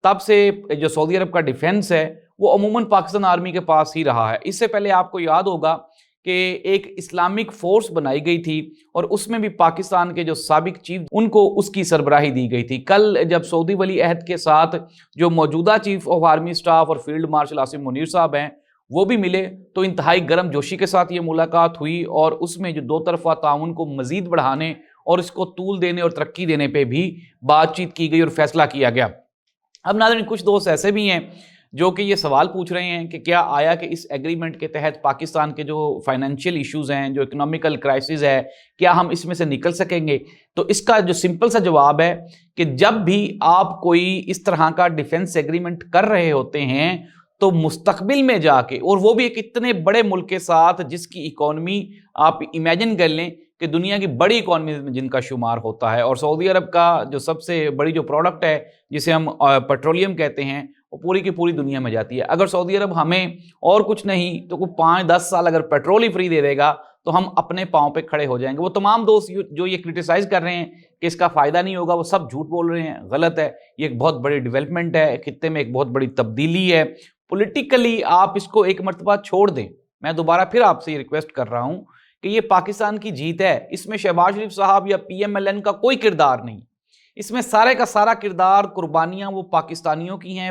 تب سے جو سعودی عرب کا ڈیفنس ہے وہ عموماً پاکستان آرمی کے پاس ہی رہا ہے۔ اس سے پہلے آپ کو یاد ہوگا کہ ایک اسلامک فورس بنائی گئی تھی اور اس میں بھی پاکستان کے جو سابق چیف ان کو اس کی سربراہی دی گئی تھی۔ کل جب سعودی ولی عہد کے ساتھ جو موجودہ چیف آف آرمی سٹاف اور فیلڈ مارشل عاصم منیر صاحب ہیں وہ بھی ملے تو انتہائی گرم جوشی کے ساتھ یہ ملاقات ہوئی، اور اس میں جو دو طرفہ تعاون کو مزید بڑھانے اور اس کو طول دینے اور ترقی دینے پہ بھی بات چیت کی گئی اور فیصلہ کیا گیا۔ اب ناظرین، کچھ دوست ایسے بھی ہیں جو کہ یہ سوال پوچھ رہے ہیں کہ کیا آیا کہ اس ایگریمنٹ کے تحت پاکستان کے جو فائنینشیل ایشوز ہیں، جو اکنامیکل کرائسس ہے، کیا ہم اس میں سے نکل سکیں گے؟ تو اس کا جو سمپل سا جواب ہے کہ جب بھی آپ کوئی اس طرح کا ڈیفنس ایگریمنٹ کر رہے ہوتے ہیں تو مستقبل میں جا کے، اور وہ بھی ایک اتنے بڑے ملک کے ساتھ جس کی اکانومی آپ امیجن کر لیں کہ دنیا کی بڑی اکانومی میں جن کا شمار ہوتا ہے، اور سعودی عرب کا جو سب سے بڑی جو پروڈکٹ ہے جسے ہم پیٹرولیم کہتے ہیں، وہ پوری کی پوری دنیا میں جاتی ہے۔ اگر سعودی عرب ہمیں اور کچھ نہیں تو کوئی 5-10 سال اگر پیٹرول ہی فری دے دے گا تو ہم اپنے پاؤں پہ کھڑے ہو جائیں گے۔ وہ تمام دوست جو یہ کرٹیسائز کر رہے ہیں کہ اس کا فائدہ نہیں ہوگا، وہ سب جھوٹ بول رہے ہیں، غلط ہے۔ یہ ایک بہت بڑی ڈیولپمنٹ ہے، خطے میں ایک بہت بڑی تبدیلی ہے۔ پولیٹیکلی آپ اس کو ایک مرتبہ چھوڑ دیں۔ میں دوبارہ پھر آپ سے یہ ریکویسٹ کر رہا ہوں کہ یہ پاکستان کی جیت ہے، اس میں شہباز شریف صاحب یا پی ایم ایل این کا کوئی کردار نہیں، اس میں سارے کا سارا کردار، قربانیاں وہ پاکستانیوں کی ہیں۔